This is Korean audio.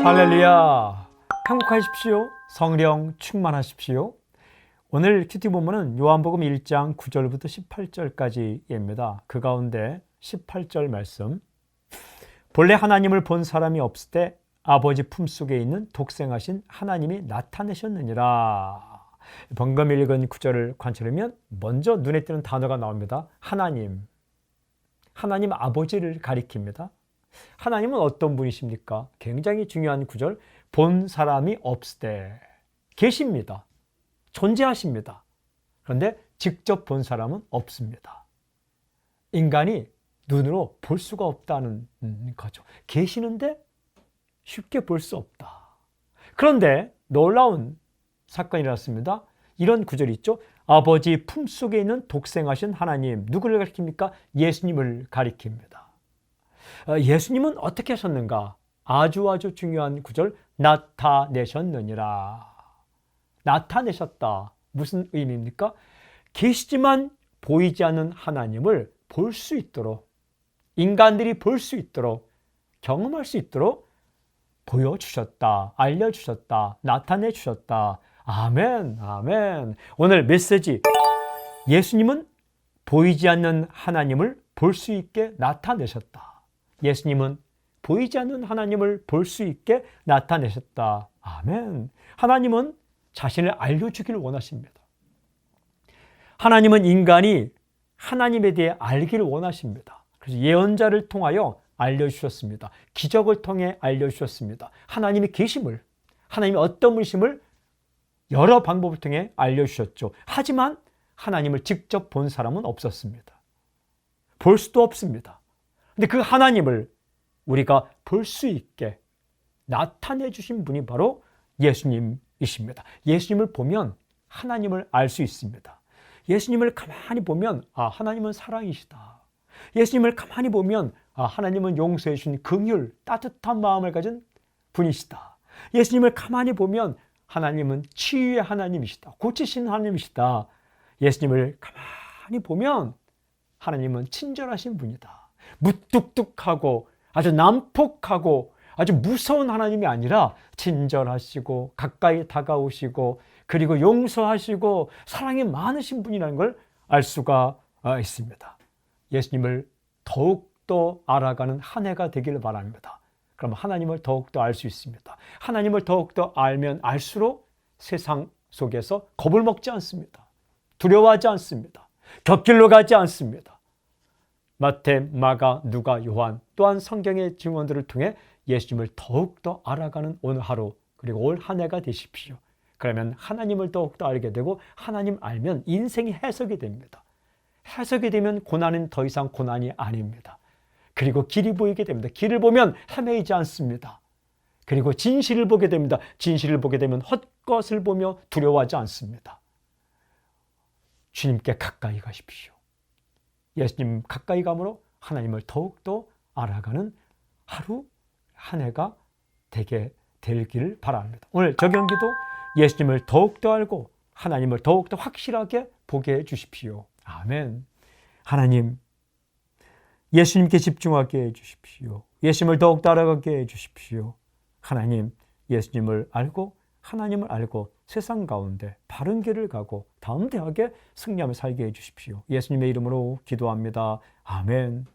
할렐루야. 행복하십시오. 성령 충만하십시오. 오늘 큐티 본문은 요한복음 1장 9절부터 18절까지입니다. 그 가운데 18절 말씀. 본래 하나님을 본 사람이 없을 때 아버지 품속에 있는 독생하신 하나님이 나타내셨느니라. 방금 읽은 구절을 관찰하면 먼저 눈에 띄는 단어가 나옵니다. 하나님. 하나님 아버지를 가리킵니다. 하나님은 어떤 분이십니까? 굉장히 중요한 구절. 본 사람이 없을 때 계십니다. 존재하십니다. 그런데 직접 본 사람은 없습니다. 인간이 눈으로 볼 수가 없다는 거죠. 계시는데 쉽게 볼 수 없다. 그런데 놀라운 사건이 일어났습니다. 이런 구절이 있죠. 아버지 품속에 있는 독생하신 하나님, 누구를 가리킵니까? 예수님을 가리킵니다. 예수님은 어떻게 하셨는가? 아주 중요한 구절, 나타내셨느니라. 나타내셨다. 무슨 의미입니까? 계시지만 보이지 않는 하나님을 볼 수 있도록, 인간들이 볼 수 있도록, 경험할 수 있도록 보여주셨다, 알려주셨다, 나타내주셨다. 아멘, 아멘. 오늘 메시지, 예수님은 보이지 않는 하나님을 볼 수 있게 나타내셨다. 예수님은 보이지 않는 하나님을 볼 수 있게 나타내셨다. 아멘. 하나님은 자신을 알려주기를 원하십니다. 하나님은 인간이 하나님에 대해 알기를 원하십니다. 그래서 예언자를 통하여 알려주셨습니다. 기적을 통해 알려주셨습니다. 하나님의 계심을, 하나님의 어떤 분이심을 여러 방법을 통해 알려주셨죠. 하지만 하나님을 직접 본 사람은 없었습니다. 볼 수도 없습니다. 근데 그 하나님을 우리가 볼 수 있게 나타내 주신 분이 바로 예수님이십니다. 예수님을 보면 하나님을 알 수 있습니다. 예수님을 가만히 보면 하나님은 사랑이시다. 예수님을 가만히 보면 하나님은 용서해 주신 긍휼, 따뜻한 마음을 가진 분이시다. 예수님을 가만히 보면 하나님은 치유의 하나님이시다. 고치신 하나님이시다. 예수님을 가만히 보면 하나님은 친절하신 분이다. 무뚝뚝하고 아주 난폭하고 아주 무서운 하나님이 아니라 친절하시고 가까이 다가오시고 그리고 용서하시고 사랑이 많으신 분이라는 걸 알 수가 있습니다. 예수님을 더욱더 알아가는 한 해가 되기를 바랍니다. 그럼 하나님을 더욱더 알 수 있습니다. 하나님을 더욱더 알면 알수록 세상 속에서 겁을 먹지 않습니다. 두려워하지 않습니다. 곁길로 가지 않습니다. 마태, 마가, 누가, 요한 또한 성경의 증언들을 통해 예수님을 더욱더 알아가는 오늘 하루 그리고 올 한 해가 되십시오. 그러면 하나님을 더욱더 알게 되고 하나님 알면 인생이 해석이 됩니다. 해석이 되면 고난은 더 이상 고난이 아닙니다. 그리고 길이 보이게 됩니다. 길을 보면 헤매이지 않습니다. 그리고 진실을 보게 됩니다. 진실을 보게 되면 헛것을 보며 두려워하지 않습니다. 주님께 가까이 가십시오. 예수님 가까이 감으로 하나님을 더욱더 알아가는 하루 한 해가 되게 되기를 바랍니다. 오늘 적용기도 예수님을 더욱더 알고 하나님을 더욱더 확실하게 보게 해 주십시오. 아멘. 하나님, 예수님께 집중하게 해 주십시오. 예수님을 더욱더 알아가게 해 주십시오. 하나님, 예수님을 알고 하나님을 알고 세상 가운데 바른 길을 가고 담대하게 승리하며 살게 해 주십시오. 예수님의 이름으로 기도합니다. 아멘.